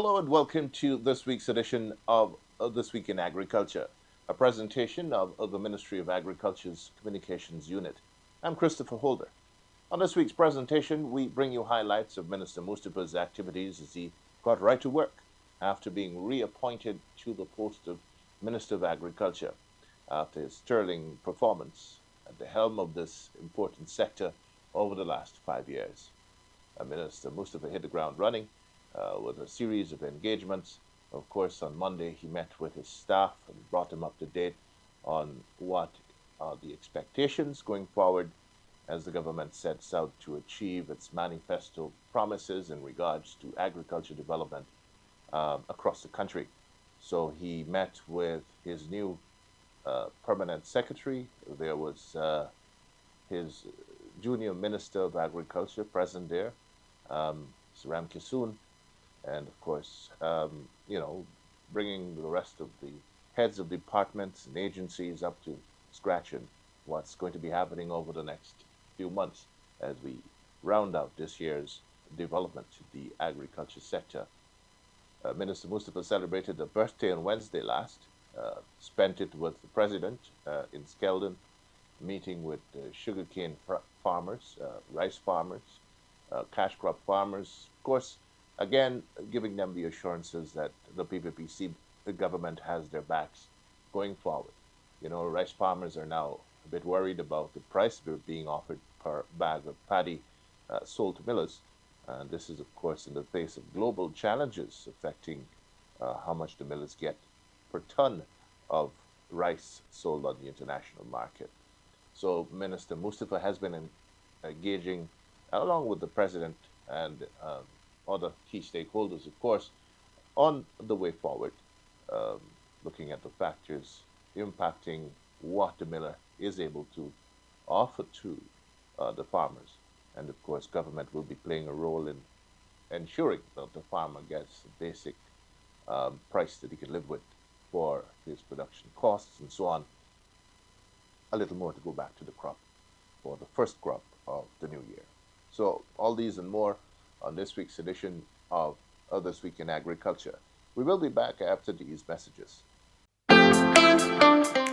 Hello and welcome to this week's edition of This Week in Agriculture, a presentation of the Ministry of Agriculture's Communications Unit. I'm Christopher Holder. On this week's presentation, we bring you highlights of Minister Mustafa's activities as he got right to work after being reappointed to the post of Minister of Agriculture after his sterling performance at the helm of this important sector over the last 5 years. Minister Mustafa hit the ground running with a series of engagements. Of course, on Monday, he met with his staff and brought them up to date on what are the expectations going forward as the government sets out to achieve its manifesto promises in regards to agriculture development across the country. So he met with his new permanent secretary. There was his junior Minister of Agriculture present there, Ram Kissoon, and of course, bringing the rest of the heads of departments and agencies up to scratch in what's going to be happening over the next few months as we round out this year's development in the agriculture sector. Minister Mustafa celebrated a birthday on Wednesday last, spent it with the President in Skeldon, meeting with sugarcane farmers, rice farmers, cash crop farmers, of course, again, giving them the assurances that the PPPC, the government, has their backs going forward. Rice farmers are now a bit worried about the price being offered per bag of paddy sold to millers. And this is, of course, in the face of global challenges affecting how much the millers get per ton of rice sold on the international market. So Minister Mustafa has been engaging, along with the President and other key stakeholders, of course, on the way forward, looking at the factors impacting what the miller is able to offer to the farmers. And of course, government will be playing a role in ensuring that the farmer gets a basic price that he can live with for his production costs and so on. A little more to go back to the crop for the first crop of the new year. So all these and more on this week's edition of This Week in Agriculture. We will be back after these messages.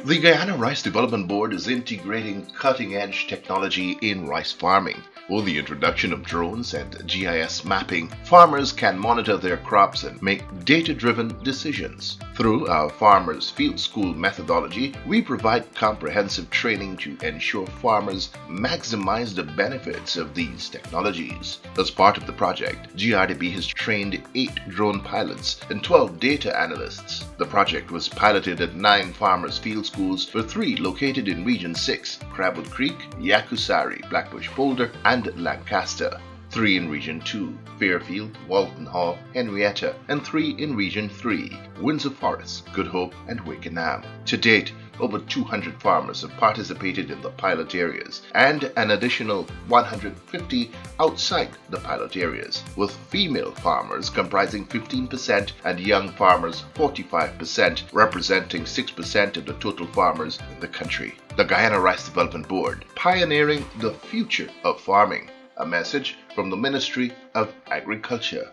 The Guyana Rice Development Board is integrating cutting-edge technology in rice farming. With the introduction of drones and GIS mapping, farmers can monitor their crops and make data-driven decisions. Through our Farmers Field School methodology, we provide comprehensive training to ensure farmers maximize the benefits of these technologies. As part of the project, GRDB has trained 8 drone pilots and 12 data analysts. The project was piloted at 9 Farmers Field Schools, with 3 located in Region 6, Crabwood Creek, Yakusari, Blackbush Boulder, and Lancaster, 3 in Region 2, Fairfield, Walton Hall, Henrietta, and 3 in Region 3, Windsor Forest, Good Hope, and Wakenham. To date, over 200 farmers have participated in the pilot areas and an additional 150 outside the pilot areas, with female farmers comprising 15% and young farmers 45%, representing 6% of the total farmers in the country. The Guyana Rice Development Board, pioneering the future of farming. A message from the Ministry of Agriculture.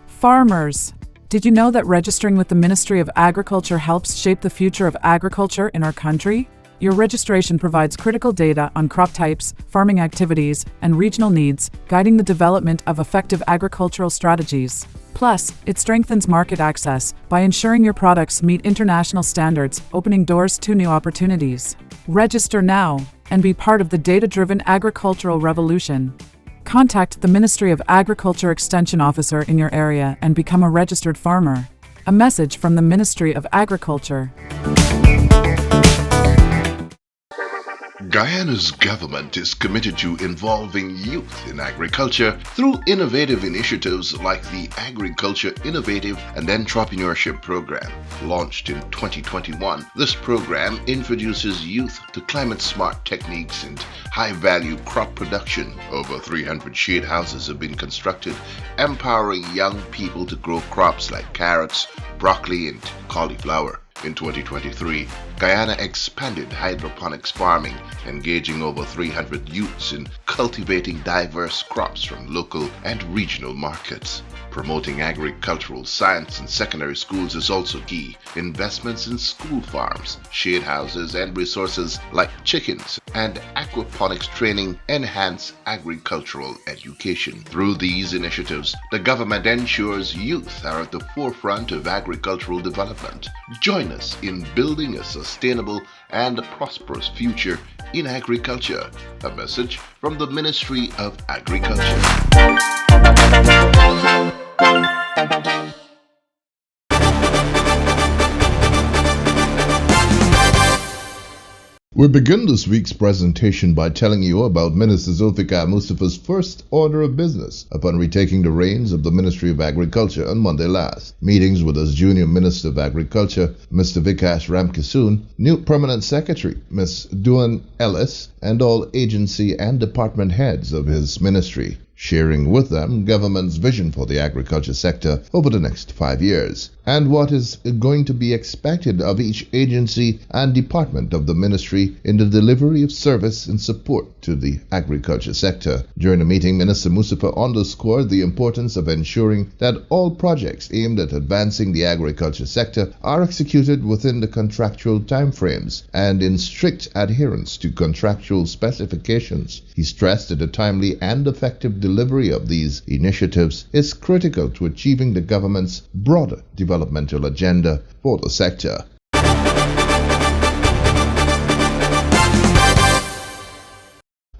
Farmers, did you know that registering with the Ministry of Agriculture helps shape the future of agriculture in our country? Your registration provides critical data on crop types, farming activities, and regional needs, guiding the development of effective agricultural strategies. Plus, it strengthens market access by ensuring your products meet international standards, opening doors to new opportunities. Register now and be part of the data-driven agricultural revolution. Contact the Ministry of Agriculture Extension Officer in your area and become a registered farmer. A message from the Ministry of Agriculture. Guyana's government is committed to involving youth in agriculture through innovative initiatives like the Agriculture Innovative and Entrepreneurship Program. Launched in 2021, this program introduces youth to climate-smart techniques and high-value crop production. Over 300 shade houses have been constructed, empowering young people to grow crops like carrots, broccoli, and cauliflower. In 2023, Guyana expanded hydroponics farming, engaging over 300 youths in cultivating diverse crops from local and regional markets. Promoting agricultural science in secondary schools is also key. Investments in school farms, shade houses, and resources like chickens and aquaponics training enhance agricultural education. Through these initiatives, the government ensures youth are at the forefront of agricultural development. Join us in building a sustainable and prosperous future in agriculture. A message from the Ministry of Agriculture. We begin this week's presentation by telling you about Minister Zulfikar Mustafa's first order of business upon retaking the reins of the Ministry of Agriculture on Monday last. Meetings with his junior Minister of Agriculture, Mr. Vikash Ramkissoon, new Permanent Secretary, Ms. Duan Ellis, and all agency and department heads of his ministry, sharing with them government's vision for the agriculture sector over the next 5 years, and what is going to be expected of each agency and department of the ministry in the delivery of service and support to the agriculture sector. During the meeting, Minister Mustafa underscored the importance of ensuring that all projects aimed at advancing the agriculture sector are executed within the contractual timeframes and in strict adherence to contractual specifications. He stressed that the timely and effective delivery of these initiatives is critical to achieving the government's broader developmental agenda for the sector.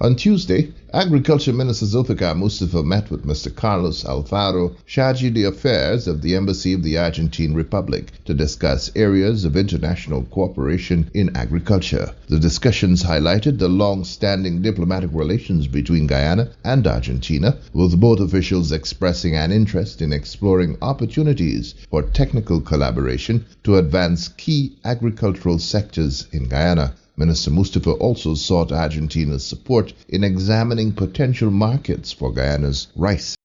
On Tuesday, Agriculture Minister Zulfikar Mustafa met with Mr. Carlos Alfaro, charge d'affaires of the Embassy of the Argentine Republic, to discuss areas of international cooperation in agriculture. The discussions highlighted the long-standing diplomatic relations between Guyana and Argentina, with both officials expressing an interest in exploring opportunities for technical collaboration to advance key agricultural sectors in Guyana. Minister Mustafa also sought Argentina's support in examining potential markets for Guyana's rice.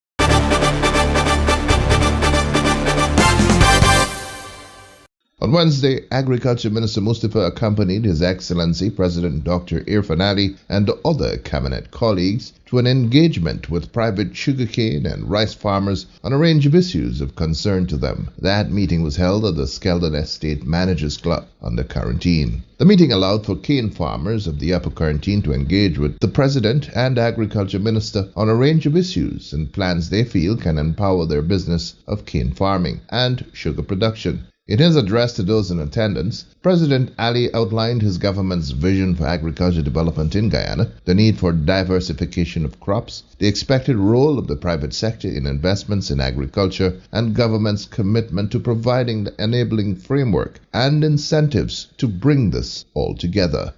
On Wednesday, Agriculture Minister Mustafa accompanied His Excellency President Dr. Irfaan Ali and other cabinet colleagues to an engagement with private sugarcane and rice farmers on a range of issues of concern to them. That meeting was held at the Skeldon Estate Managers Club under Quarantine. The meeting allowed for cane farmers of the Upper Quarantine to engage with the President and Agriculture Minister on a range of issues and plans they feel can empower their business of cane farming and sugar production. In his address to those in attendance, President Ali outlined his government's vision for agriculture development in Guyana, the need for diversification of crops, the expected role of the private sector in investments in agriculture, and government's commitment to providing the enabling framework and incentives to bring this all together.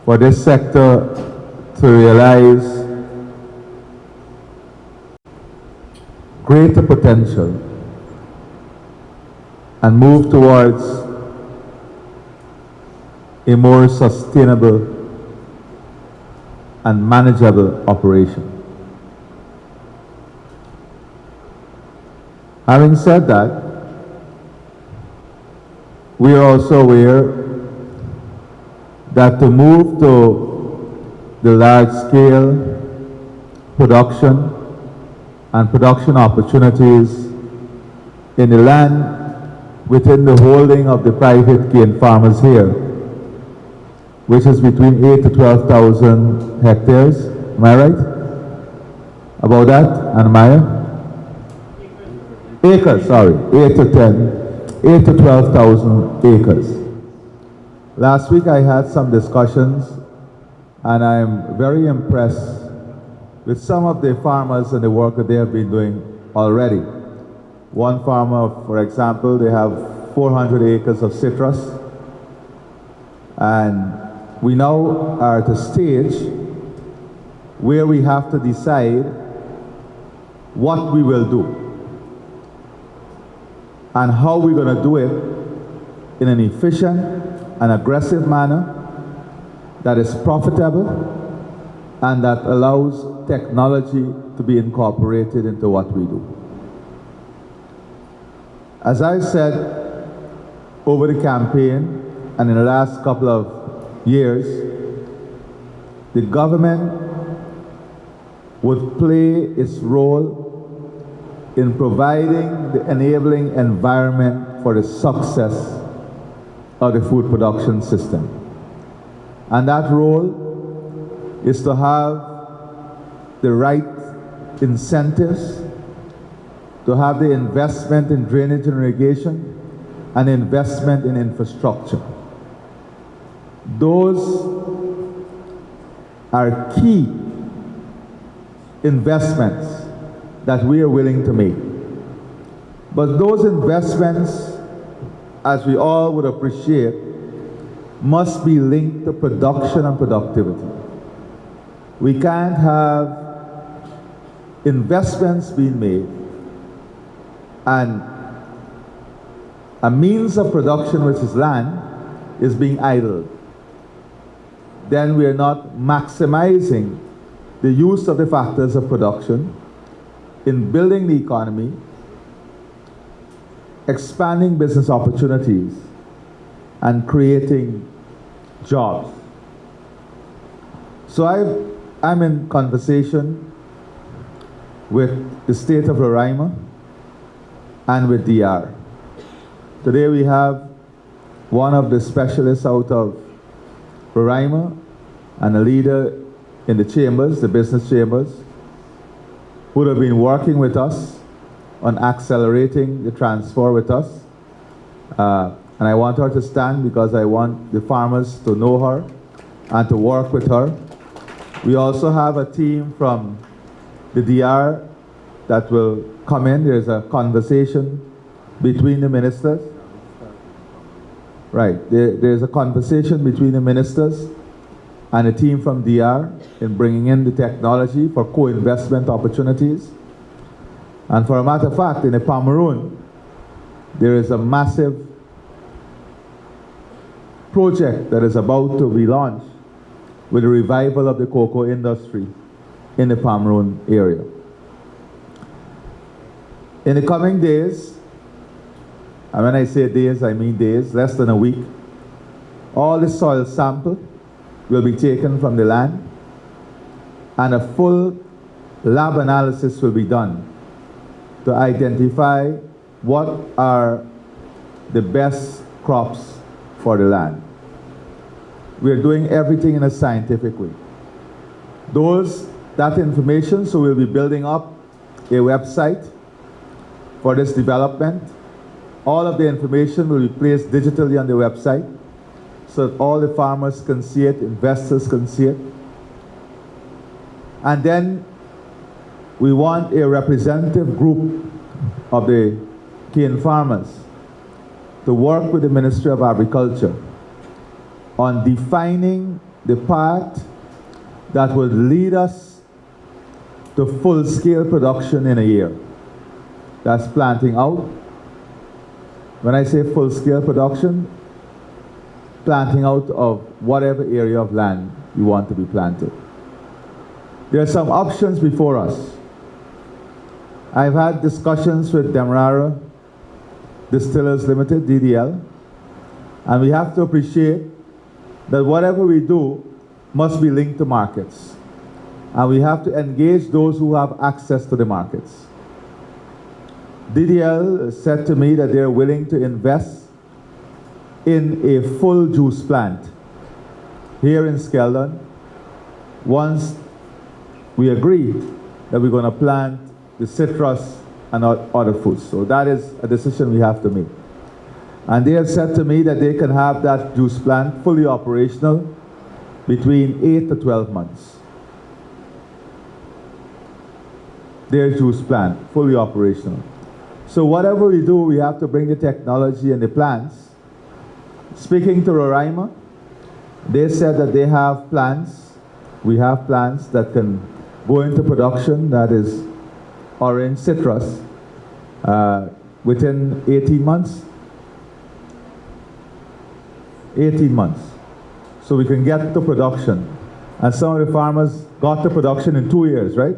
For this sector to realize greater potential and move towards a more sustainable and manageable operation. Having said that, we are also aware that to move to the large-scale production and production opportunities in the land within the holding of the private cane farmers here, which is between 8 to 12,000 hectares. Am I right? About that, Anamaya? Acres, sorry. 8 to 12,000 acres. Last week I had some discussions, and I'm very impressed with some of the farmers and the work that they have been doing already. One farmer, for example, they have 400 acres of citrus, and we now are at a stage where we have to decide what we will do and how we're going to do it in an efficient and aggressive manner that is profitable and that allows technology to be incorporated into what we do. As I said, over the campaign and in the last couple of years, the government would play its role in providing the enabling environment for the success of the food production system. And that role is to have the right incentives, to have the investment in drainage and irrigation, and investment in infrastructure. Those are key investments that we are willing to make. But those investments, as we all would appreciate, must be linked to production and productivity. We can't have investments being made and a means of production, which is land, is being idled. Then we are not maximizing the use of the factors of production in building the economy, expanding business opportunities, and creating jobs. So I'm in conversation with the state of Roraima and with DR. Today we have one of the specialists out of Roraima and a leader in the chambers, the business chambers, who have been working with us on accelerating the transfer with us. And I want her to stand because I want the farmers to know her and to work with her. We also have a team from the DR that will come in. There's a conversation between the ministers. Right, there's a conversation between the ministers and a team from DR in bringing in the technology for co-investment opportunities. And for a matter of fact, in the Pomeroon, there is a massive project that is about to be launched with the revival of the cocoa industry in the Pomeroon area. In the coming days, and when I say days, I mean days, less than a week, all the soil sample will be taken from the land and a full lab analysis will be done to identify what are the best crops for the land. We are doing everything in a scientific way. That information, so we'll be building up a website for this development. All of the information will be placed digitally on the website so that all the farmers can see it, investors can see it. And then we want a representative group of the cane farmers to work with the Ministry of Agriculture on defining the path that would lead us to full-scale production in a year. That's planting out. When I say full-scale production, planting out of whatever area of land you want to be planted. There are some options before us. I've had discussions with Demerara Distillers Limited, DDL, and we have to appreciate that whatever we do must be linked to markets. And we have to engage those who have access to the markets. DDL said to me that they're willing to invest in a full juice plant here in Skeldon once we agree that we're going to plant the citrus and other foods. So that is a decision we have to make. And they have said to me that they can have that juice plant fully operational between 8 to 12 months. Their juice plant, fully operational. So whatever we do, we have to bring the technology and the plants. Speaking to Roraima, they said that they have plants. We have plants that can go into production, that is orange citrus, within 18 months. 18 months. So we can get to production. And some of the farmers got to production in 2 years, right?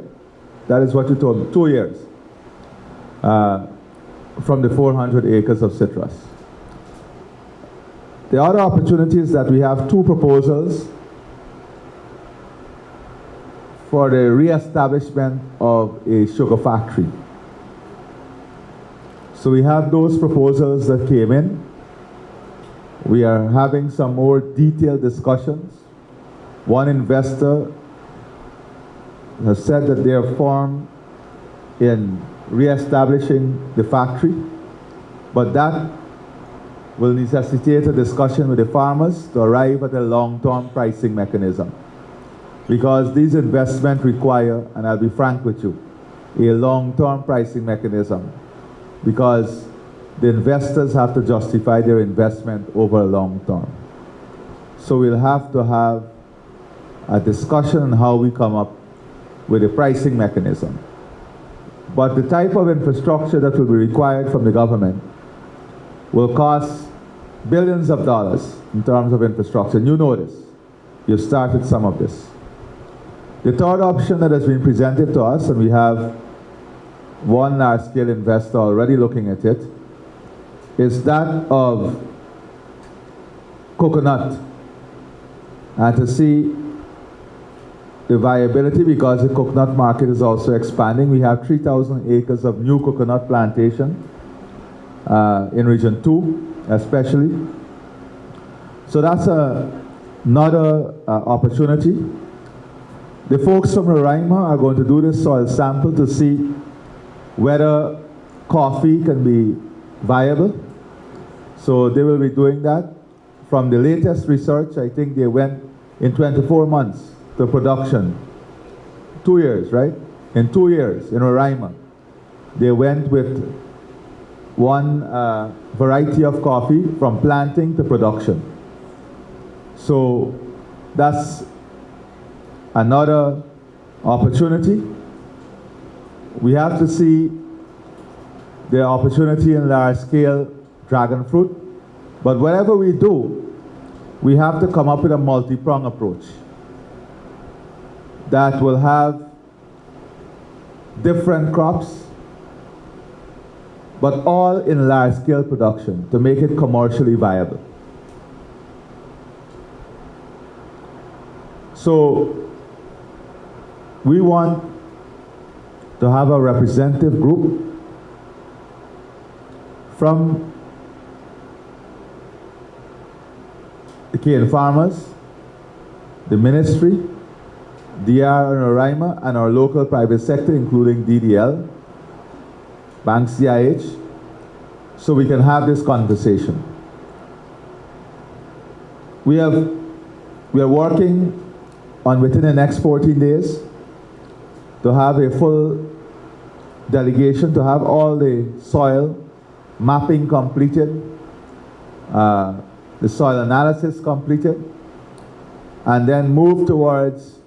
That is what you told me, 2 years. From the 400 acres of citrus. The other opportunity is that we have two proposals for the re-establishment of a sugar factory. So we have those proposals that came in. We are having some more detailed discussions. One investor has said that they are firm in re-establishing the factory, but that will necessitate a discussion with the farmers to arrive at a long-term pricing mechanism. Because these investments require, and I'll be frank with you, a long-term pricing mechanism, because the investors have to justify their investment over a long term. So we'll have to have a discussion on how we come up with a pricing mechanism. But the type of infrastructure that will be required from the government will cost billions of dollars in terms of infrastructure. And you know this. You've started some of this. The third option that has been presented to us, and we have one large-scale investor already looking at it, is that of coconut, and to see the viability, because the coconut market is also expanding. We have 3,000 acres of new coconut plantation in Region 2 especially. So that's another opportunity. The folks from Roraima are going to do this soil sample to see whether coffee can be viable. So they will be doing that. From the latest research, I think they went in 24 months to production. 2 years, right? In 2 years in Roraima, they went with one variety of coffee from planting to production. So that's another opportunity. We have to see the opportunity in large-scale dragon fruit. But whatever we do, we have to come up with a multi-pronged approach that will have different crops, but all in large-scale production to make it commercially viable. So we want to have a representative group from the cane farmers, the ministry, DR and Roraima, and our local private sector, including DDL, Bank CIH, so we can have this conversation. We are working on, within the next 14 days, to have a full delegation, to have all the soil mapping completed, the soil analysis completed, and then move towards,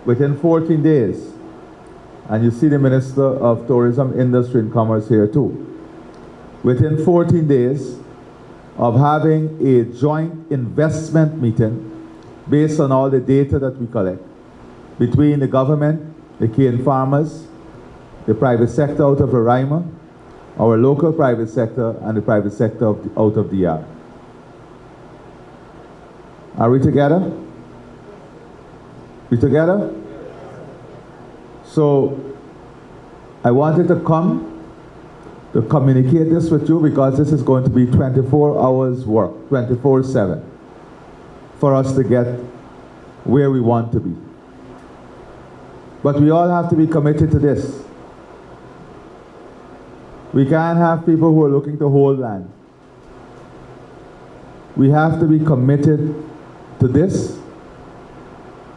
within 14 days, and you see the Minister of Tourism, Industry and Commerce here too, within 14 days of having a joint investment meeting based on all the data that we collect between the government, the cane farmers, the private sector out of Roraima, our local private sector, and the private sector out of DR. Are we together? We together? So I wanted to come to communicate this with you, because this is going to be 24 hours work, 24/7, for us to get where we want to be. But we all have to be committed to this. We can't have people who are looking to hold land. We have to be committed to this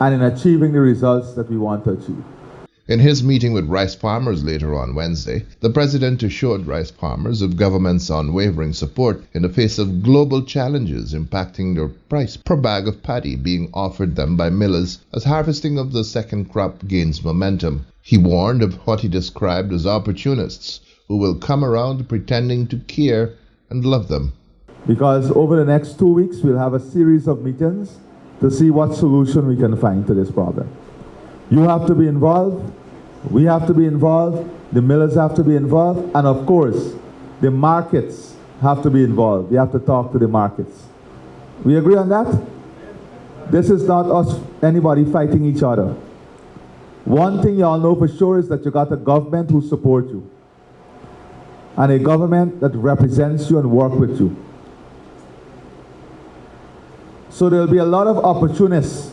and in achieving the results that we want to achieve. In his meeting with rice farmers later on Wednesday, the president assured rice farmers of government's unwavering support in the face of global challenges impacting their price per bag of paddy being offered them by millers as harvesting of the second crop gains momentum. He warned of what he described as opportunists who will come around pretending to care and love them. Because over the next 2 weeks, we'll have a series of meetings to see what solution we can find to this problem. You have to be involved, we have to be involved, the millers have to be involved, and of course, the markets have to be involved. We have to talk to the markets. We agree on that? This is not us, anybody fighting each other. One thing y'all know for sure is that you got a government who supports you. And a government that represents you and work with you. So there'll be a lot of opportunists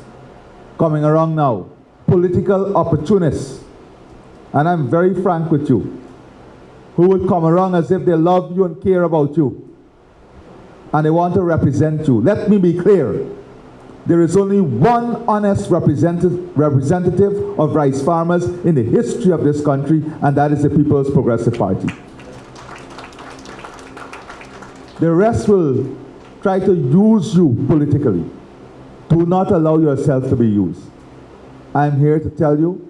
coming around now. Political opportunists. And I'm very frank with you. Who would come around as if they love you and care about you. And they want to represent you. Let me be clear. There is only one honest representative of rice farmers in the history of this country, and that is the People's Progressive Party. The rest will try to use you politically. Do not allow yourself to be used. I'm here to tell you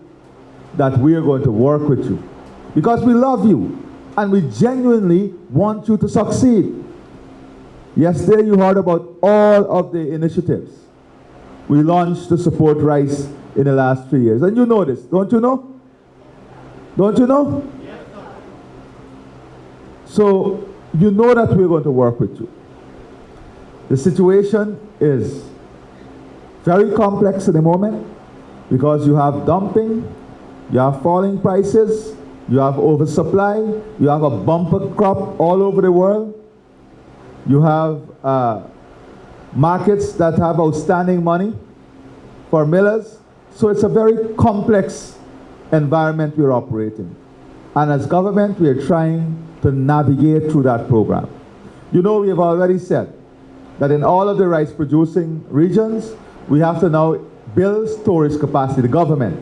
that we are going to work with you because we love you and we genuinely want you to succeed. Yesterday you heard about all of the initiatives we launched to support rice in the last 3 years. And you know this, don't you know? Don't you know? Yes, sir. So you know that we're going to work with you. The situation is very complex at the moment because you have dumping, you have falling prices, you have oversupply, you have a bumper crop all over the world, you have markets that have outstanding money for millers. So it's a very complex environment we're operating. And as government, we are trying to navigate through that program. You know, we have already said that in all of the rice producing regions, we have to now build storage capacity, the government,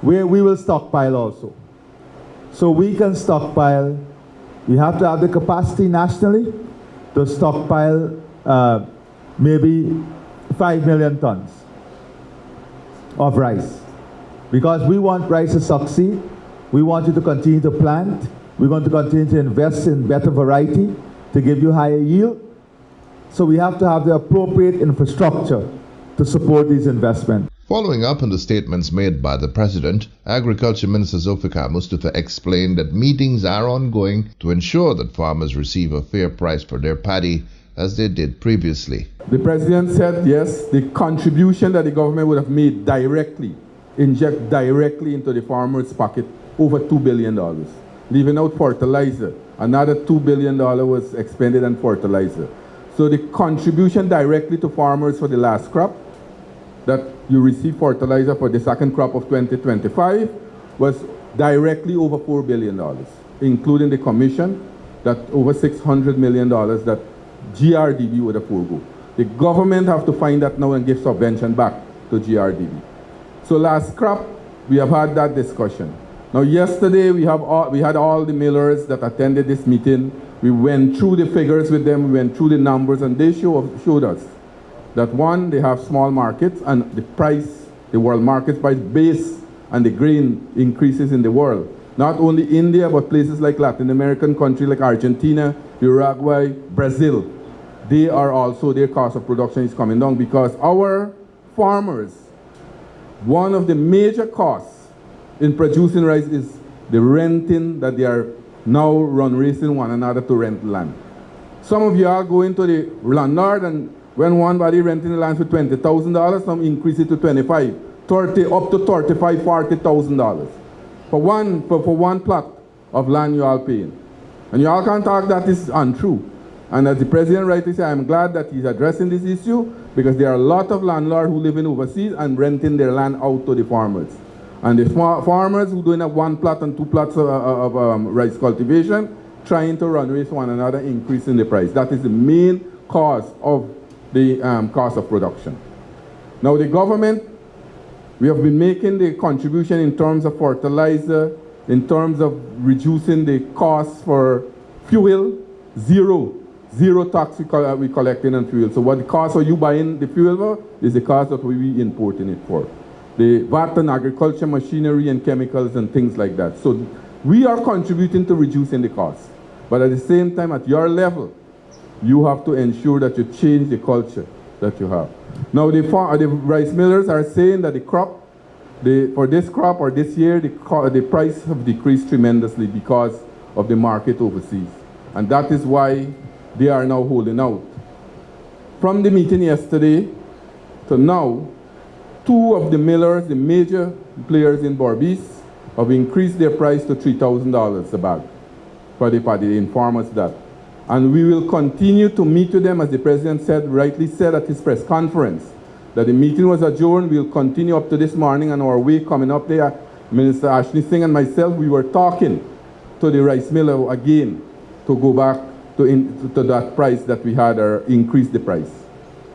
where we will stockpile also. So we can stockpile. We have to have the capacity nationally to stockpile maybe 5 million tons of rice. Because we want rice to succeed. We want you to continue to plant. We're going to continue to invest in better variety to give you higher yield. So we have to have the appropriate infrastructure to support these investments. Following up on the statements made by the President, Agriculture Minister Zulfikar Mustafa explained that meetings are ongoing to ensure that farmers receive a fair price for their paddy as they did previously. The President said, yes, the contribution that the government would have made directly, inject directly into the farmer's pocket, over $2 billion. Leaving out fertilizer, another $2 billion was expended on fertilizer. So the contribution directly to farmers for the last crop, that you receive fertilizer for the second crop of 2025, was directly over $4 billion, including the commission, that over $600 million that GRDB would have forego. The government have to find that now and give subvention back to GRDB. So last crop, we have had that discussion. Now yesterday, we had all the millers that attended this meeting. We went through the figures with them, we went through the numbers, and they showed us that one, they have small markets, and the price, the world market price base and the grain increases in the world. Not only India, but places like Latin American countries like Argentina, Uruguay, Brazil. They are also, their cost of production is coming down because our farmers, one of the major costs in producing rice is the renting that they are now racing one another to rent land. Some of you are going to the landlord, and when one body renting the land for $20,000, some increase it to 25, 30, up to $35, $40,000 for one plot of land you all paying. And you all can't talk that is untrue. And as the President rightly said, I'm glad that he's addressing this issue because there are a lot of landlords who live in overseas and renting their land out to the farmers. And the farmers who doing a one plot and two plots of rice cultivation, trying to run race one another, increasing the price. That is the main cause of the cost of production. Now the government, we have been making the contribution in terms of fertilizer, in terms of reducing the cost for fuel, zero tax we collecting on fuel. So what the cost of you buying the fuel for is the cost that we importing it for. The VAT and agriculture machinery and chemicals and things like that. So we are contributing to reducing the cost. But at the same time, at your level, you have to ensure that you change the culture that you have. Now the rice millers are saying that the crop, for this crop or this year, the price have decreased tremendously because of the market overseas. And that is why they are now holding out. From the meeting yesterday to now, two of the millers, the major players in Berbice, have increased their price to $3,000 a bag for the paddy. They inform us that. And we will continue to meet with them, as the President rightly said at his press conference, that the meeting was adjourned. We'll continue up to this morning on our way coming up there. Minister Ashley Singh and myself, we were talking to the rice miller again to go back to that price that we had, or increase the price.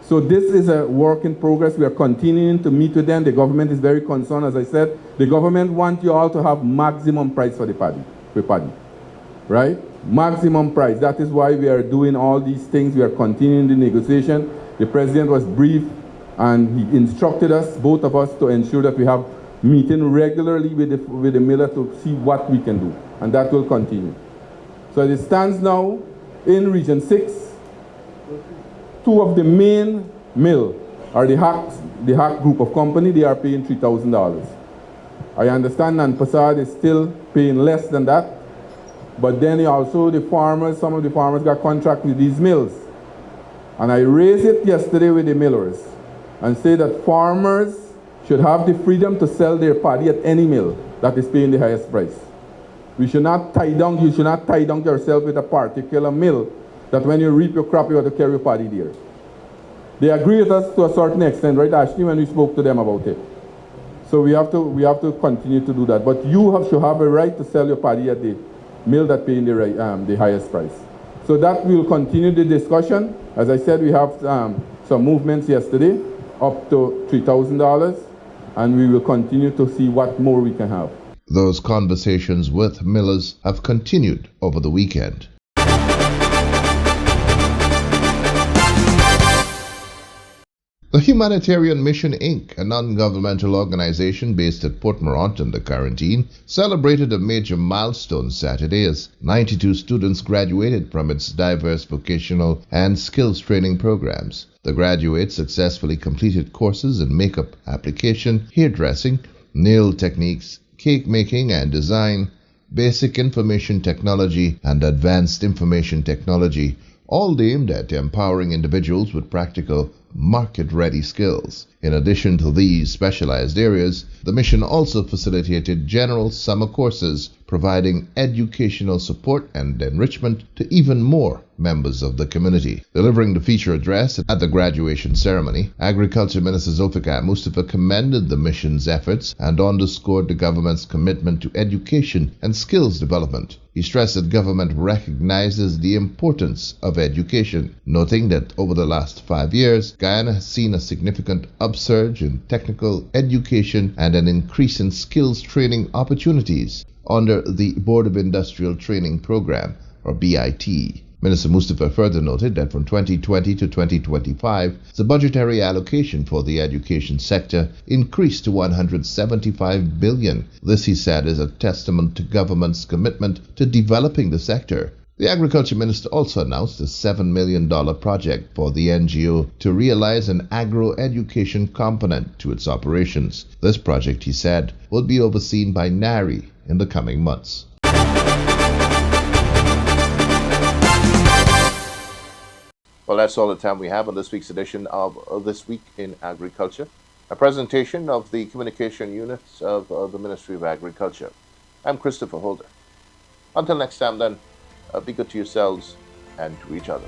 So this is a work in progress. We are continuing to meet with them. The government is very concerned, as I said. The government wants you all to have maximum price for the paddy, right? Maximum price. That is why we are doing all these things. We are continuing the negotiation. The President was briefed and he instructed us, both of us, to ensure that we have meeting regularly with the miller to see what we can do. And that will continue. So as it stands now, in Region 6, two of the main mill are the Hack group of company. They are paying $3,000. I understand Nanpasad is still paying less than that. But then also the farmers, some of the farmers got contract with these mills. And I raised it yesterday with the millers and say that farmers should have the freedom to sell their paddy at any mill that is paying the highest price. We should not tie down, you should not tie down yourself with a particular mill that when you reap your crop, you have to carry your paddy there. They agree with us to a certain extent, right, Ashley, when we spoke to them about it. So we have to continue to do that. But you should have a right to sell your paddy at the mill that paying the highest price. So that will continue the discussion. As I said, we have some movements yesterday up to $3,000, and we will continue to see what more we can have. Those conversations with millers have continued over the weekend. The Humanitarian Mission Inc., a non-governmental organization based at Port Morenton, the Quarantine, celebrated a major milestone Saturday as 92 students graduated from its diverse vocational and skills training programs. The graduates successfully completed courses in makeup application, hairdressing, nail techniques, cake making and design, basic information technology, and advanced information technology, all aimed at empowering individuals with practical, market-ready skills. In addition to these specialized areas, the mission also facilitated general summer courses, providing educational support and enrichment to even more members of the community. Delivering the feature address at the graduation ceremony, Agriculture Minister Zulfikar Mustafa commended the mission's efforts and underscored the government's commitment to education and skills development. He stressed that government recognizes the importance of education, noting that over the last 5 years, Guyana has seen a significant upsurge in technical education and an increase in skills training opportunities under the Board of Industrial Training Program, or BIT. Minister Mustafa further noted that from 2020 to 2025, the budgetary allocation for the education sector increased to $175 billion. This, he said, is a testament to government's commitment to developing the sector. The Agriculture Minister also announced a $7 million project for the NGO to realize an agro-education component to its operations. This project, he said, will be overseen by NARI in the coming months. Well, that's all the time we have on this week's edition of This Week in Agriculture, a presentation of the communication units of the Ministry of Agriculture. I'm Christopher Holder. Until next time then, be good to yourselves and to each other.